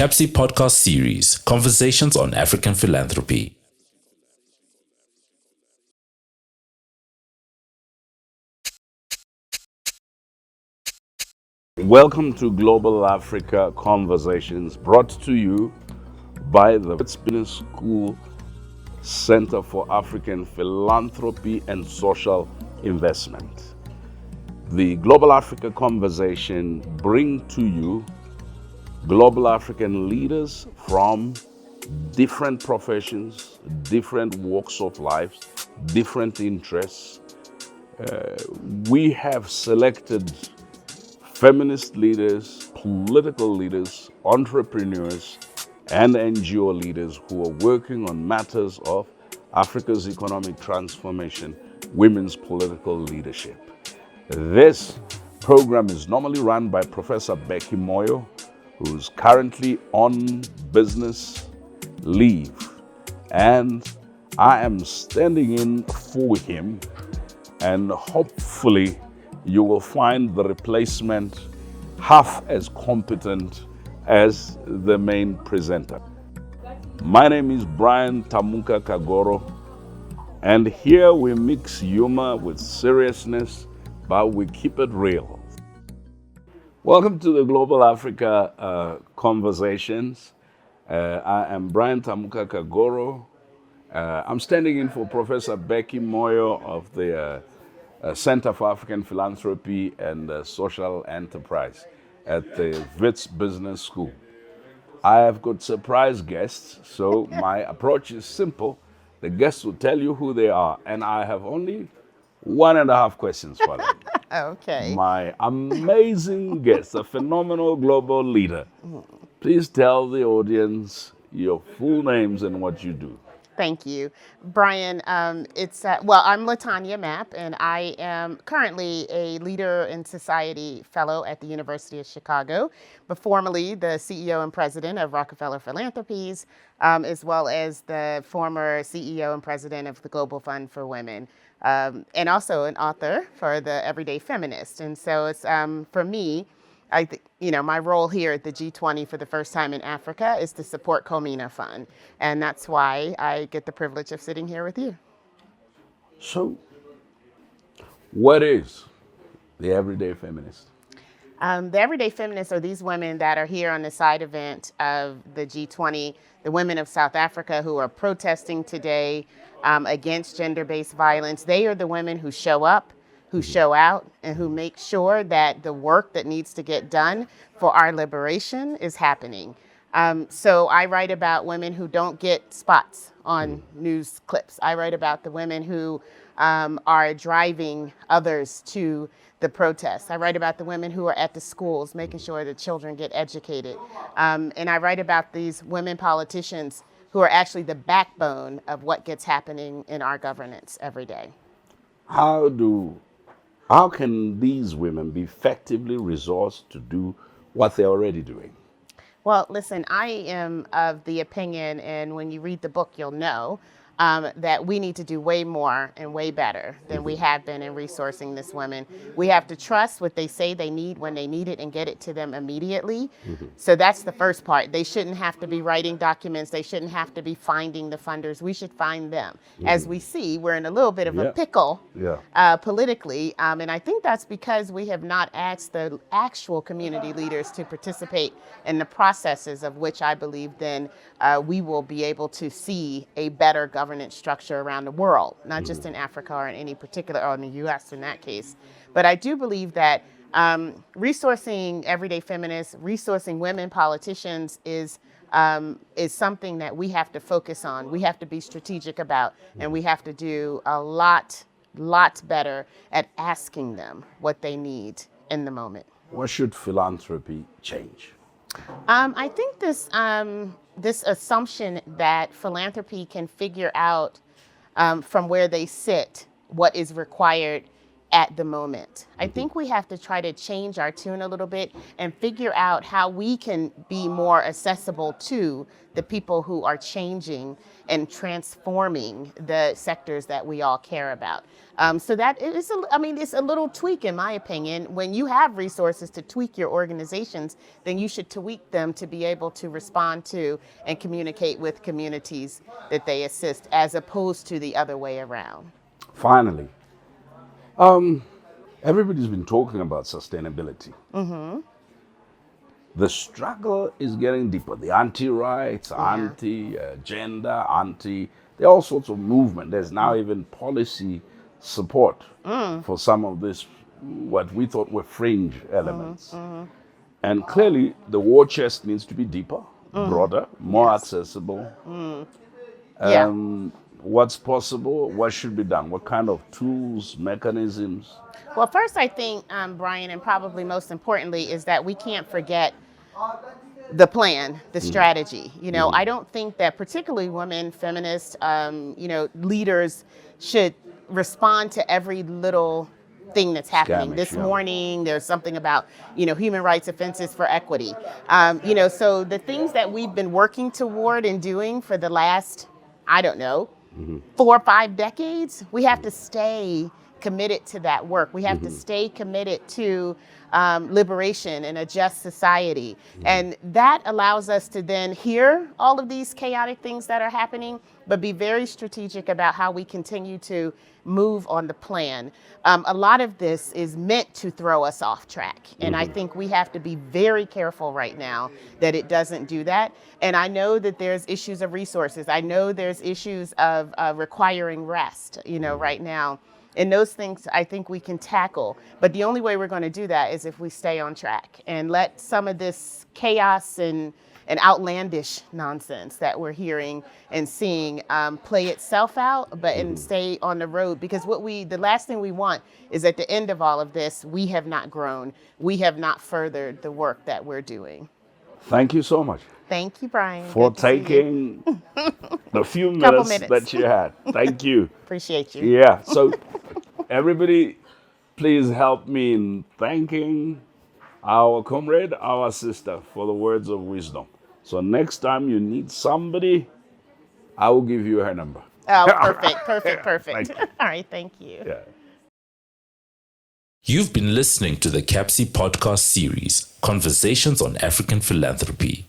CAPSI podcast series, Conversations on African Philanthropy. Welcome to Global Africa Conversations, brought to you by the Wits Business School Center for African Philanthropy and Social Investment. The Global Africa Conversation bring to you global African leaders from different professions, different walks of life, different interests. We have selected feminist leaders, political leaders, entrepreneurs, and NGO leaders who are working on matters of Africa's economic transformation, women's political leadership. This program is normally run by Professor Becky Moyo, who's currently on business leave, and I am standing in for him, and hopefully you will find the replacement half as competent as the main presenter. My name is Brian Tamuka Kagoro, and here we mix humor with seriousness, but we keep it real. Welcome to the Global Africa Conversations. I am Brian Tamuka Kagoro. I'm standing in for Professor Becky Moyo of the Center for African Philanthropy and Social Enterprise at the Wits Business School. I have got surprise guests, so my approach is simple. The guests will tell you who they are, and I have only 1.5 questions for them. Okay. My amazing guest, a phenomenal global leader. Please tell the audience your full names and what you do. Thank you, Brian. I'm Latanya Mapp, and I am currently a Leader in Society Fellow at the University of Chicago, but formerly the CEO and President of Rockefeller Philanthropies, as well as the former CEO and President of the Global Fund for Women, and also an author for the Everyday Feminist. And so it's for me. My role here at the G20 for the first time in Africa is to support Comina Fund. And that's why I get the privilege of sitting here with you. So, what is the Everyday Feminist? The Everyday Feminists are these women that are here on the side event of the G20, the women of South Africa who are protesting today against gender-based violence. They are the women who show up, who show out, and who make sure that the work that needs to get done for our liberation is happening. So I write about women who don't get spots on news clips. I write about the women who are driving others to the protests. I write about the women who are at the schools, making sure that children get educated. And I write about these women politicians who are actually the backbone of what gets happening in our governance every day. How can these women be effectively resourced to do what they're already doing? Well, listen, I am of the opinion, and when you read the book, you'll know, that we need to do way more and way better than we have been in resourcing this women. We have to trust what they say they need when they need it and get it to them immediately. So that's the first part. They shouldn't have to be writing documents. They shouldn't have to be finding the funders. We should find them. As we see, we're in a little bit of a pickle politically. And I think that's because we have not asked the actual community leaders to participate in the processes of which I believe then we will be able to see a better governance structure around the world, not just in Africa or in any particular, or in the US in that case. But I do believe that resourcing everyday feminists, resourcing women politicians is something that we have to focus on. We have to be strategic about, and we have to do a lot better at asking them what they need in the moment. What should philanthropy change? I think this assumption that philanthropy can figure out from where they sit what is required at the moment. I think we have to try to change our tune a little bit and figure out how we can be more accessible to the people who are changing and transforming the sectors that we all care about. So that is, it's a little tweak, in my opinion. When you have resources to tweak your organizations, then you should tweak them to be able to respond to and communicate with communities that they assist, as opposed to the other way around. Finally, everybody's been talking about sustainability. The struggle is getting deeper. The anti-rights, anti-gender, there are all sorts of movement. There's now even policy support for some of this, what we thought were fringe elements. And clearly, the war chest needs to be deeper, broader, more accessible. What's possible? What should be done? What kind of tools, mechanisms? Well, first, I think, Brian, and probably most importantly, is that we can't forget the plan, the strategy. I don't think that particularly women, feminists, leaders should respond to every little thing that's happening. This morning, there's something about, human rights offenses for equity. So the things that we've been working toward and doing for the last, 4 or 5 decades, we have to stay committed to that work. We have to stay committed to liberation and a just society. And that allows us to then hear all of these chaotic things that are happening, but be very strategic about how we continue to move on the plan. A lot of this is meant to throw us off track. And I think we have to be very careful right now that it doesn't do that. And I know that there's issues of resources. I know there's issues of requiring rest, right now. And those things I think we can tackle. But the only way we're going to do that is if we stay on track and let some of this chaos and outlandish nonsense that we're hearing and seeing play itself out, but and stay on the road. Because the last thing we want is at the end of all of this, we have not grown. We have not furthered the work that we're doing. Thank you so much. Thank you, Brian. For taking the few minutes that you had. Thank you. Appreciate you. Yeah. So everybody, please help me in thanking our comrade, our sister, for the words of wisdom. So next time you need somebody, I will give you her number. Oh, perfect. All right, thank you. Yeah. You've been listening to the CAPSI podcast series, Conversations on African Philanthropy.